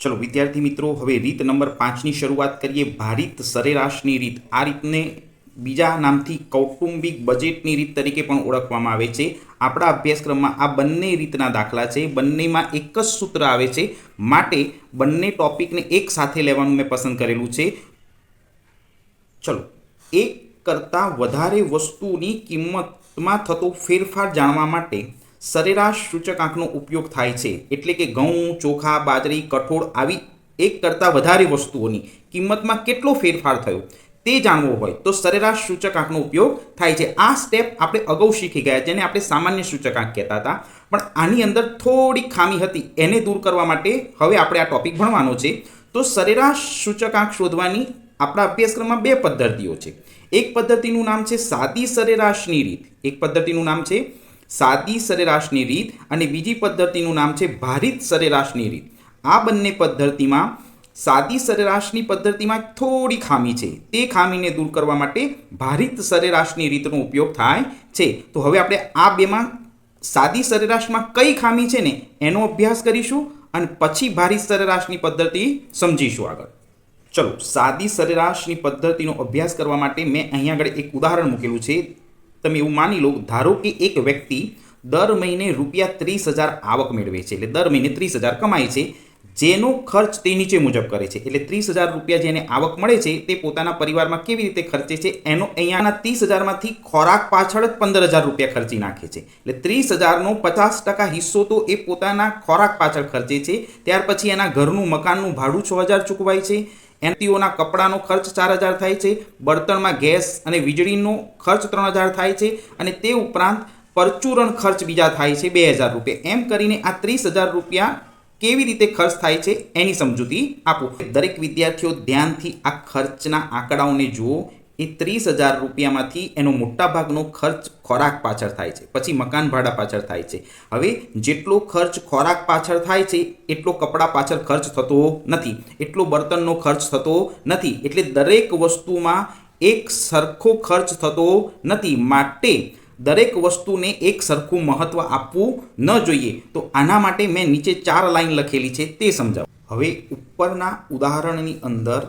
चलो विद्यार्थी मित्रों, हवे रीत नंबर 5 ની શરૂઆત કરીએ। ભારિત સરેરાશની રીત। આ રીતને બીજા નામથી કૌટુંબિક બજેટની રીત તરીકે પણ ઓળખવામાં આવે છે। આપણા અભ્યાસક્રમમાં આ બંને રીતના દાખલા છે, બંનેમાં એક જ સૂત્ર આવે છે, માટે બંને ટોપિકને એક સાથે લેવાનું મેં પસંદ કરેલું છે। ચલો, એક કરતાં વધારે વસ્તુની કિંમતમાં થતો ફેરફાર જાણવા માટે સરેરાશ સૂચકાંકનો ઉપયોગ થાય છે। એટલે કે ઘઉં, ચોખા, બાજરી, કઠોળ આવી એક કરતાં વધારે વસ્તુઓની કિંમતમાં કેટલો ફેરફાર થયો તે જાણવો હોય તો સરેરાશ સૂચકાંકનો ઉપયોગ થાય છે। આ સ્ટેપ આપણે અગાઉ શીખી ગયા, જેને આપણે સામાન્ય સૂચકાંક કહેતા હતા, પણ આની અંદર થોડી ખામી હતી, એને દૂર કરવા માટે હવે આપણે આ ટોપિક ભણવાનો છે। તો સરેરાશ સૂચકાંક શોધવાની આપણા અભ્યાસક્રમમાં બે પદ્ધતિઓ છે। એક પદ્ધતિનું નામ છે સાદી સરેરાશની રીત, એક પદ્ધતિનું નામ છે સાદી સરેરાશની રીત અને બીજી પદ્ધતિનું નામ છે ભારિત સરેરાશની રીત। આ બંને પદ્ધતિમાં સાદી સરેરાશની પદ્ધતિમાં થોડી ખામી છે, તે ખામીને દૂર કરવા માટે ભારિત સરેરાશની રીતનો ઉપયોગ થાય છે। તો હવે આપણે આ બેમાં સાદી સરેરાશમાં કઈ ખામી છે ને એનો અભ્યાસ કરીશું અને પછી ભારિત સરેરાશની પદ્ધતિ સમજીશું આગળ। ચલો, સાદી સરેરાશની પદ્ધતિનો અભ્યાસ કરવા માટે મેં અહીંયા આગળ એક ઉદાહરણ મૂકેલું છે। તમે એવું માની લો, ધારો કે એક વ્યક્તિ દર મહિને ₹30,000 આવક મેળવે છે, એટલે દર મહિને 30,000 કમાય છે, જેનો ખર્ચ તે નીચે મુજબ કરે છે। એટલે ₹30,000 જેને આવક મળે છે તે પોતાના પરિવારમાં કેવી રીતે ખર્ચે છે, એનો અહીંયાના 30,000માંથી ખોરાક પાછળ જ ₹15,000 ખર્ચી નાખે છે। એટલે 30,000નો 50% હિસ્સો તો એ પોતાના ખોરાક પાછળ ખર્ચે છે। ત્યાર પછી એના ઘરનું મકાનનું ભાડું 6,000 ચૂકવાય છે, એનટીઓના કપડાનો ખર્ચ 4,000 થાય છે, બળતણમાં ગેસ અને વીજળીનો ખર્ચ 3,000 થાય છે, અને તે ઉપરાંત પરચુરણ ખર્ચ બીજા થાય છે ₹2,000। એમ કરીને આ ₹30,000 કેવી રીતે ખર્ચ થાય છે એની સમજૂતી આપો। દરેક વિદ્યાર્થીઓ ધ્યાનથી આ ખર્ચના આંકડાઓને જુઓ। એ ₹30,000માંથી એનો મોટાભાગનો ખર્ચ ખોરાક પાછળ થાય છે, પછી મકાન ભાડા પાછળ થાય છે। હવે જેટલો ખર્ચ ખોરાક પાછળ થાય છે એટલો કપડાં પાછળ ખર્ચ થતો નથી, એટલો બળતણનો ખર્ચ થતો નથી, એટલે દરેક વસ્તુમાં એક સરખો ખર્ચ થતો નથી, માટે દરેક વસ્તુને એક સરખું મહત્વ આપવું ન જોઈએ। તો આના માટે મેં નીચે 4 લાઈન લખેલી છે, તે સમજાવો। હવે ઉપરના ઉદાહરણની અંદર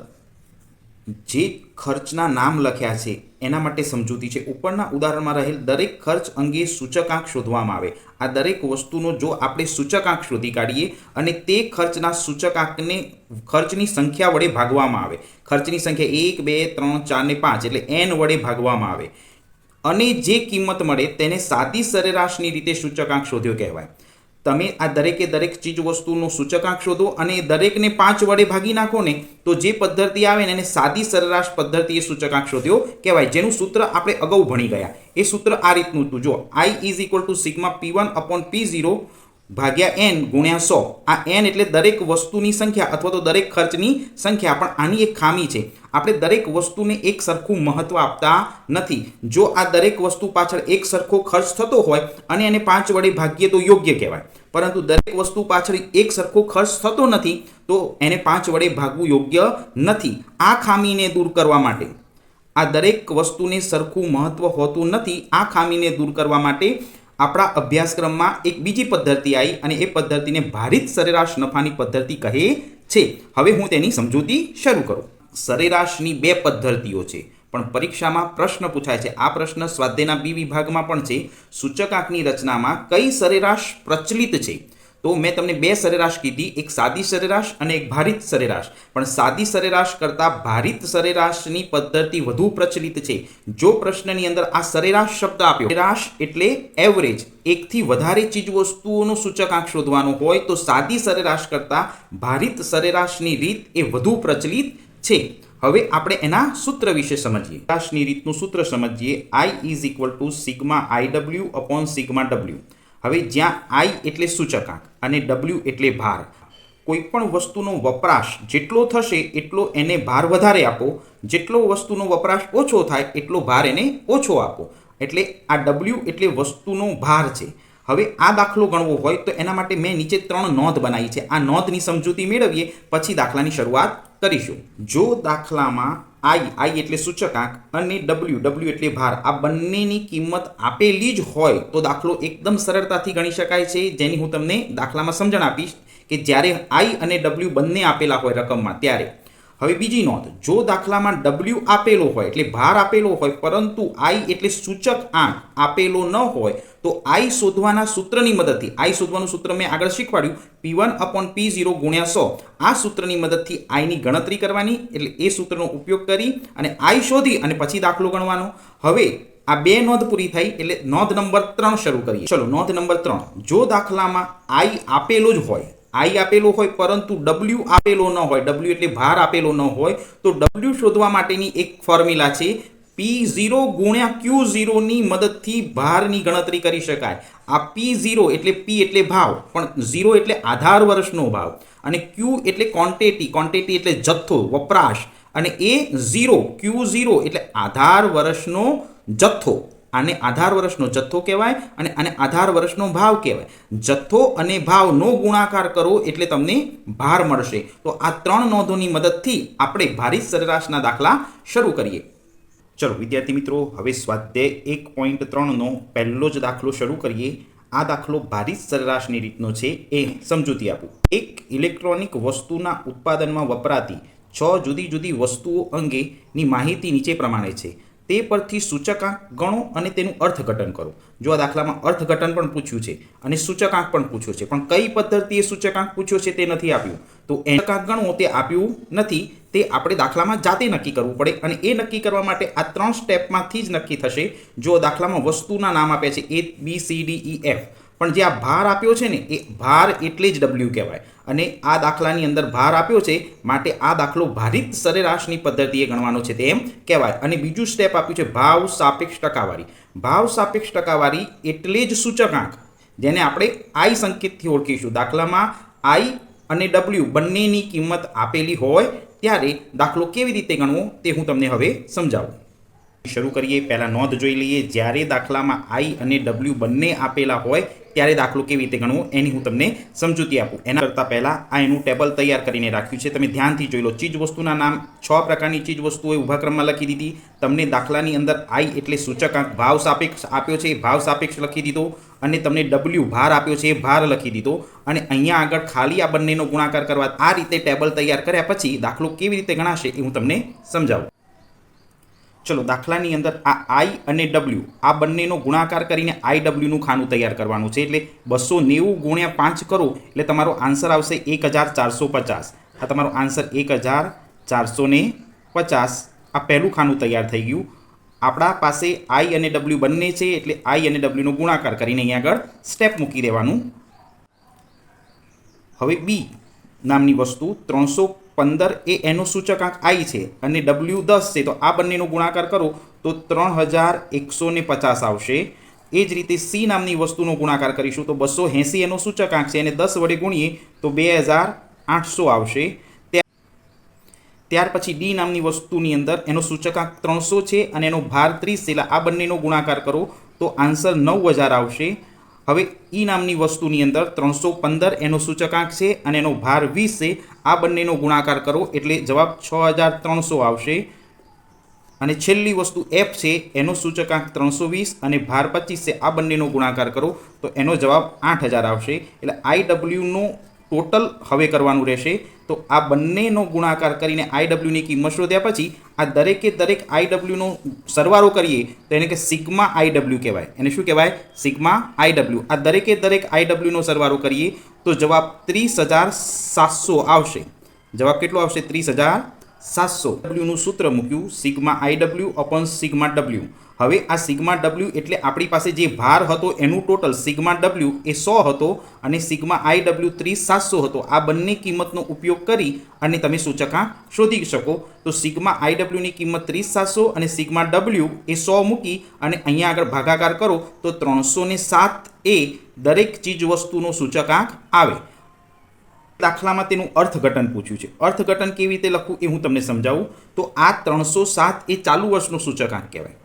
જે ખર્ચના નામ લખ્યા છે એના માટે સમજૂતી છે। ઉપરના ઉદાહરણમાં રહેલ દરેક ખર્ચ અંગે સૂચકાંક શોધવામાં આવે। આ દરેક વસ્તુનો જો આપણે સૂચકાંક શોધી કાઢીએ અને તે ખર્ચના સૂચકાંકને ખર્ચની સંખ્યા વડે ભાગવામાં આવે। ખર્ચની સંખ્યા 1, 2, 3, 4 ને 5 એટલે n વડે ભાગવામાં આવે, અને જે કિંમત મળે તેને સાદી સરેરાશની રીતે સૂચકાંક શોધ્યો કહેવાય। તમે આ દરેકે દરેક ચીજ વસ્તુનો સૂચકાંક શોધો અને દરેકને 5 વડે ભાગી નાખો ને તો જે પદ્ધતિ આવે ને એને સાદી સરેરાશ પદ્ધતિએ સૂચકાંક શોધ્યો કહેવાય, જેનું સૂત્ર આપણે અગાઉ ભણી ગયા। એ સૂત્ર આ રીતનું હતું, જો I = સિગ્મા P1/P0 ભાગ્યા n ગુણ્યા 100। આ n એટલે દરેક વસ્તુની સંખ્યા અથવા તો દરેક ખર્ચની સંખ્યા, પણ આની એક ખામી છે, આપણે દરેક વસ્તુને એક સરખું મહત્વ આપતા નથી। જો આ દરેક વસ્તુ પાછળ એક સરખો ખર્ચ થતો હોય અને એને 5 વડે ભાગીએ તો યોગ્ય કહેવાય, પરંતુ દરેક વસ્તુ પાછળ એક સરખો ખર્ચ થતો નથી તો એને 5 વડે ભાગવું યોગ્ય નથી। આ ખામીને દૂર કરવા માટે, આ દરેક વસ્તુને સરખું મહત્વ હોતું નથી, આ ખામીને દૂર કરવા માટે આપણા અભ્યાસક્રમમાં એક બીજી પદ્ધતિ આવી અને એ પદ્ધતિને ભારિત સરેરાશ નફાની પદ્ધતિ કહે છે। હવે હું તેની સમજૂતી શરૂ કરું। સરેરાશની બે પદ્ધતિઓ છે, પણ પરીક્ષામાં પ્રશ્ન પૂછાય છે। આ પ્રશ્ન સ્વાધ્યાયના B વિભાગમાં પણ છે। સૂચકાંકની રચનામાં કઈ સરેરાશ પ્રચલિત છે? તો મેં તમને બે સરેરાશ કીધી, એક સાદી સરેરાશ અને એક ભારિત સરેરાશ, પણ સાદી સરેરાશ કરતાં ભારિત સરેરાશની પદ્ધતિ વધુ પ્રચલિત છે। જો પ્રશ્નની અંદર આ સરેરાશ શબ્દ આપ્યો, સરેરાશ એટલે એવરેજ, એકથી વધારે ચીજ વસ્તુઓનો સૂચકાંક શોધવાનો હોય તો સાદી સરેરાશ કરતાં ભારિત સરેરાશની રીત એ વધુ પ્રચલિત છે। હવે આપણે એના સૂત્ર વિશે સમજીએ। સરેરાશની રીતનું સૂત્ર સમજીએ। I = sigma IW/σW। હવે જ્યાં I એટલે સૂચકાંક અને W એટલે ભાર, કોઈ પણ વસ્તુનો વપરાશ જેટલો થશે એટલો એને ભાર વધારે આપો, જેટલો વસ્તુનો વપરાશ ઓછો થાય એટલો ભાર એને ઓછો આપો, એટલે આ W એટલે વસ્તુનો ભાર છે। હવે આ દાખલો ગણવો હોય તો એના માટે મેં નીચે 3 નોંધ બનાવી છે। આ નોંધની સમજૂતી મેળવીએ પછી દાખલાની શરૂઆત કરીશું। જો દાખલામાં I એટલે સૂચકાંક અને W એટલે ભાર, આ બંનેની કિંમત આપેલી જ હોય તો દાખલો એકદમ સરળતાથી ગણી શકાય છે, જેની હું તમને દાખલામાં સમજણ આપીશ કે જ્યારે આઈ અને ડબલ્યુ બંને આપેલા હોય રકમમાં ત્યારે. હવે બીજી નોંધ, જો દાખલામાં ડબલ્યુ આપેલો હોય એટલે ભાર આપેલો હોય પરંતુ આઈ એટલે સૂચક આંક આપેલો ન હોય તો આઈ શોધવાના સૂત્રની મદદથી, આઈ શોધવાનું સૂત્ર મેં આગળ શીખવાડ્યું, P1/P0 × 100. આ સૂત્રની મદદથી આઈની ગણતરી કરવાની, એટલે એ સૂત્રનો ઉપયોગ કરી અને આઈ શોધી અને પછી દાખલો ગણવાનો. હવે આ બે નોંધ પૂરી થઈ એટલે નોંધ નંબર 3 શરૂ કરીએ. ચલો નોંધ નંબર 3, જો દાખલામાં આઈ આપેલો જ હોય, આઈ આપેલો હોય પરંતુ ડબલ્યુ આપેલો ન હોય, ડબલ્યુ એટલે ભાર આપેલો ન હોય, તો ડબલ્યુ શોધવા માટેની એક ફોર્મ્યુલા છે, P0 × Q0 ની મદદથી ભારની ગણતરી કરી શકાય. આ P0 એટલે P એટલે ભાવ, પણ 0 એટલે આધાર વર્ષનો ભાવ, અને Q એટલે ક્વોન્ટિટી એટલે જથ્થો, વપરાશ, અને એ 0 Q0 એટલે આધાર વર્ષનો જથ્થો. આને આધાર વર્ષનો જથ્થો કહેવાય અને આને આધાર વર્ષનો ભાવ કહેવાય. જથ્થો અને ભાવનો ગુણાકાર કરો એટલે તમને ભાર મળશે. તો આ 3 નોંધોની મદદથી આપણે ભારિત સરેરાશના દાખલા શરૂ કરીએ. ચલો વિદ્યાર્થી મિત્રો, હવે સ્વાધ્યાય 1.3 નો પહેલો જ દાખલો શરૂ કરીએ. આ દાખલો ભારિત સરેરાશની રીતનો છે, એ સમજૂતી આપું. એક ઇલેક્ટ્રોનિક વસ્તુના ઉત્પાદનમાં વપરાતી 6 જુદી જુદી વસ્તુઓ અંગેની માહિતી નીચે પ્રમાણે છે. તે પરથી સૂચકાંક ગણો અને તેનું અર્થઘટન કરો. જો આ દાખલામાં અર્થઘટન પણ પૂછ્યું છે અને સૂચકાંક પણ પૂછ્યો છે, પણ કઈ પદ્ધતિએ સૂચકાંક પૂછ્યો છે તે નથી આપ્યું, તો સૂચકાંક ગણવો તે આપ્યું નથી, તે આપણે દાખલામાં જાતે નક્કી કરવું પડે. અને એ નક્કી કરવા માટે આ 3 સ્ટેપમાંથી જ નક્કી થશે. જો દાખલામાં વસ્તુના નામ આપ્યા છે A B C D E F, પણ જે આ ભાર આપ્યો છે ને એ ભાર એટલે જ W કહેવાય. અને આ દાખલાની અંદર ભાર આપ્યો છે માટે આ દાખલો ભારિત સરેરાશની પદ્ધતિએ ગણવાનો છે તેમ કહેવાય. અને બીજું સ્ટેપ આપ્યું છે ભાવ સાપેક્ષ ટકાવારી. ભાવ સાપેક્ષ ટકાવારી એટલે જ સૂચકાંક, જેને આપણે આઈ સંકેતથી ઓળખીશું. દાખલામાં આઈ અને ડબલ્યુ બંનેની કિંમત આપેલી હોય ત્યારે દાખલો કેવી રીતે ગણવો તે હું તમને હવે સમજાવું. શરૂ કરીએ. પહેલાં નોંધ જોઈ લઈએ. જ્યારે દાખલામાં આઈ અને ડબલ્યુ બંને આપેલા હોય ત્યારે દાખલો કેવી રીતે ગણવો એની હું તમને સમજૂતી આપું. એના કરતાં પહેલાં આ એનું ટેબલ તૈયાર કરીને રાખ્યું છે, તમે ધ્યાનથી જોઈ લો. ચીજ વસ્તુના નામ 6 પ્રકારની ચીજ વસ્તુઓ ઊભા ક્રમમાં લખી દીધી. તમને દાખલાની અંદર આઈ એટલે સૂચકાંક ભાવ સાપેક્ષ આપ્યો છે, ભાવ સાપેક્ષ લખી દીધો, અને તમને ડબલ્યુ ભાર આપ્યો છે, ભાર લખી દીધો. અને અહીંયા આગળ ખાલી આ બંનેનો ગુણાકાર કરવા આ રીતે ટેબલ તૈયાર કર્યા પછી દાખલો કેવી રીતે ગણાશે એ હું તમને સમજાવું. ચલો દાખલાની અંદર આ આઈ અને ડબલ્યુ આ બંનેનો ગુણાકાર કરીને IWનું ખાનું તૈયાર કરવાનું છે. એટલે 290 × 5 કરો એટલે તમારો આન્સર આવશે 1450. આ તમારો આન્સર 1450. આ પહેલું ખાનું તૈયાર થઈ ગયું. આપણા પાસે આઈ અને ડબલ્યુ બંને છે એટલે આઈ અને ડબલ્યુનો ગુણાકાર કરીને અહીંયા આગળ સ્ટેપ મૂકી દેવાનું. હવે બી નામની વસ્તુ 315 એ એનો સૂચકાંક આઈ છે અને ડબલ્યુ 10 છે, તો આ બંનેનો ગુણાકાર કરો તો 3150 આવશે. એ જ રીતે સી નામની વસ્તુનો ગુણાકાર કરીશું તો 280 એનો સૂચકાંક છે અને 10 વડે ગુણીએ તો 2800 આવશે. ત્યાર પછી ડી નામની વસ્તુની અંદર એનો સૂચકાંક 300 છે અને એનો ભાર 30 છે, એટલે આ બંનેનો ગુણાકાર કરો તો આન્સર 9000 આવશે. હવે ઈ નામની વસ્તુની અંદર 315 એનો સૂચકાંક છે અને એનો ભાર 20 છે, આ બંનેનો ગુણાકાર કરો એટલે જવાબ 6300 આવશે. અને છેલ્લી વસ્તુ એફ છે, એનો સૂચકાંક 320 અને ભાર 25 છે, આ બંનેનો ગુણાકાર કરો તો એનો જવાબ 8000 આવશે. એટલે IWનો ટોટલ હવે કરવાનું રહેશે. તો આ બંનેનો ગુણાકાર કરીને IWની કિંમત શોધ્યા પછી આ દરેકે દરેક IWનો સરવાળો કરીએ તો એને કે સિગ્મા IW કહેવાય. એને શું કહેવાય? Sigma IW. આ દરેકે દરેક IWનો સરવાળો કરીએ તો જવાબ 30700 આવશે. જવાબ કેટલો આવશે? 30700. ડબલ્યુનું સૂત્ર મૂક્યું સિગ્મા IW/સિગ્મા W. હવે આ સિગ્મા W એટલે આપણી પાસે જે ભાર હતો એનું ટોટલ સિગ્મા W એ 100 હતો અને સિગ્મા IW 30700 હતો. આ બંને કિંમતનો ઉપયોગ કરી અને તમે સૂચકાંક શોધી શકો. તો સિગ્મા IWની કિંમત 30700 અને સિગ્મા W એ 100 મૂકી અને અહીંયા આગળ ભાગાકાર કરો તો 307 એ દરેક ચીજ વસ્તુનો સૂચકાંક આવે. દાખલામાં તેનું અર્થઘટન પૂછ્યું છે. અર્થઘટન કેવી રીતે લખવું એ હું તમને સમજાવું. તો આ 307 એ ચાલુ વર્ષનો સૂચકાંક કહેવાય.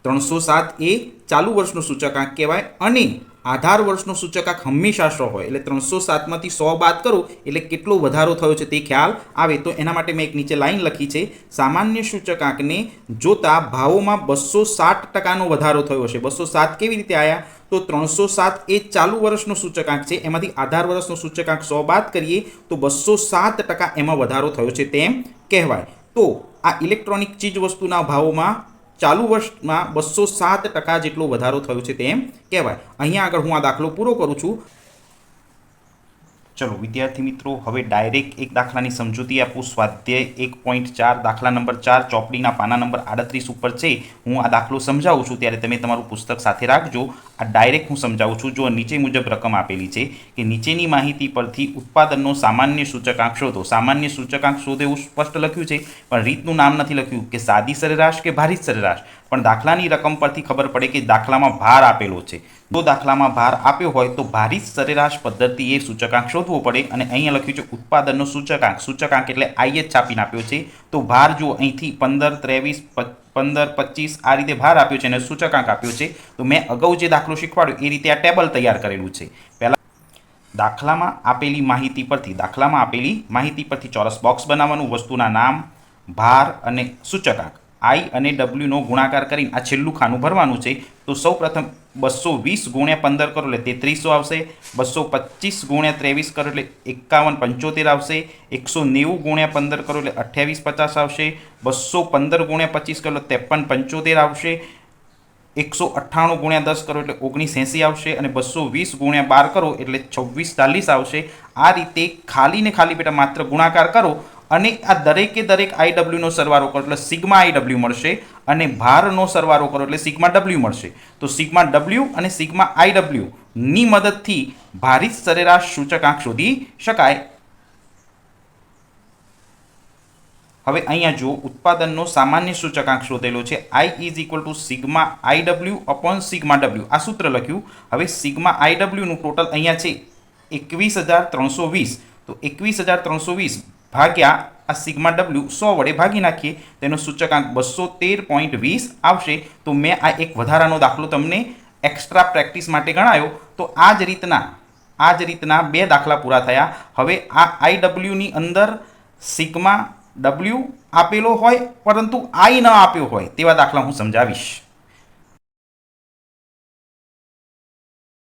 307 એ ચાલુ વર્ષનો સૂચકાંક કહેવાય અને આધાર વર્ષનો સૂચકાંક હંમેશા 100 હોય. એટલે 307માંથી 100 બાદ કરો એટલે કેટલો વધારો થયો છે તે ખ્યાલ આવે. તો એના માટે મેં એક નીચે લાઈન લખી છે, સામાન્ય સૂચકાંકને જોતા ભાવોમાં 260% વધારો થયો છે. 207 કેવી રીતે આવ્યા? તો 307 એ ચાલુ વર્ષનો સૂચકાંક છે, એમાંથી આધાર વર્ષનો સૂચકાંક 100 બાદ કરીએ તો 207% એમાં વધારો થયો છે તેમ કહેવાય. તો આ ઇલેક્ટ્રોનિક ચીજ વસ્તુના ભાવોમાં ચાલુ વર્ષમાં 207% જેટલો વધારો થયો છે તેમ કહેવાય. અહીંયા આગળ હું આ દાખલો પૂરો કરું છું. ચલો વિદ્યાર્થી મિત્રો, હવે ડાયરેક્ટ એક દાખલાની સમજૂતી આપું. સ્વાધ્યાય 1.4 દાખલા નંબર 4 ચોપડીના પાના નંબર 38 ઉપર છે. હું આ દાખલો સમજાવું છું ત્યારે તમે તમારું પુસ્તક સાથે રાખજો. આ ડાયરેક્ટ હું સમજાવું છું. જો નીચે મુજબ રકમ આપેલી છે કે નીચેની માહિતી પરથી ઉત્પાદનનો સામાન્ય સૂચકાંક શોધો. સામાન્ય સૂચકાંક શોધો એવું સ્પષ્ટ લખ્યું છે, પણ રીતનું નામ નથી લખ્યું કે સાદી સરેરાશ કે ભારિત સરેરાશ. પણ દાખલાની રકમ પરથી ખબર પડે કે દાખલામાં ભાર આપેલો છે. જો દાખલામાં ભાર આપ્યો હોય તો ભારિત સરેરાશ પદ્ધતિએ સૂચકાંક શોધવો પડે. અને અહીંયા લખ્યું છે ઉત્પાદનનો સૂચકાંક. સૂચકાંક એટલે આઈ જ છાપીને આપ્યો છે. તો ભાર જો અહીંથી 15, 23, 15, 25 આ રીતે ભાર આપ્યો છે અને સૂચકાંક આપ્યો છે. તો મેં અગાઉ જે દાખલો શીખવાડ્યો એ રીતે આ ટેબલ તૈયાર કરેલું છે. પહેલાં દાખલામાં આપેલી માહિતી પરથી ચોરસ બોક્સ બનાવવાનું. વસ્તુના નામ, ભાર અને સૂચકાંક આઈ અને ડબલ્યુનો ગુણાકાર કરીને આ છેલ્લું ખાનું ભરવાનું છે. તો સૌપ્રથમ 220 × 15 કરો એટલે 3300 આવશે. 225 × 23 કરો એટલે 5175 આવશે. 190 × 15 કરો એટલે 2850 આવશે. 215 × 25 કરો એટલે 5375 આવશે. 198 × 10 કરો એટલે 1980 આવશે. અને 220 × 12 કરો એટલે 2640 આવશે. આ રીતે ખાલી બેટા માત્ર ગુણાકાર કરો અને આ દરેકે દરેક આઈડબ્લ્યુનો સરવાળો કરો એટલે સિગ્મા આઈડબ્લ્યુ મળશે. અને ભારનો સરવાળો કરો એટલે સિગ્મા ડબલ્યુ મળશે. તો સિગ્મા ડબલ્યુ અને સિગ્મા આઈડબ્લ્યુ ની મદદથી ભારિત સરેરાશ સૂચકાંક શોધી શકાય. હવે અહીંયા જો ઉત્પાદનનો સામાન્ય સૂચકાંક શોધેલો છે. I = sigma IW upon sigma W આ સૂત્ર લખ્યું. હવે સિગ્મા આઈડબ્લ્યુનું ટોટલ અહીંયા છે 21320. તો 21320 ભાગ્યા આ સિગ્મા ડબલ્યુ 100 વડે ભાગી નાખીએ, તેનો સૂચકાંક 213.20 આવશે. તો મેં આ એક વધારાનો દાખલો તમને એક્સ્ટ્રા પ્રેક્ટિસ માટે ગણાયો. તો આ જ રીતના 2 દાખલા પૂરા થયા. હવે આ આઈડબ્લ્યુની અંદર સિગ્મા ડબલ્યુ આપેલો હોય પરંતુ આઈ ન આપ્યો હોય તેવા દાખલા હું સમજાવીશ.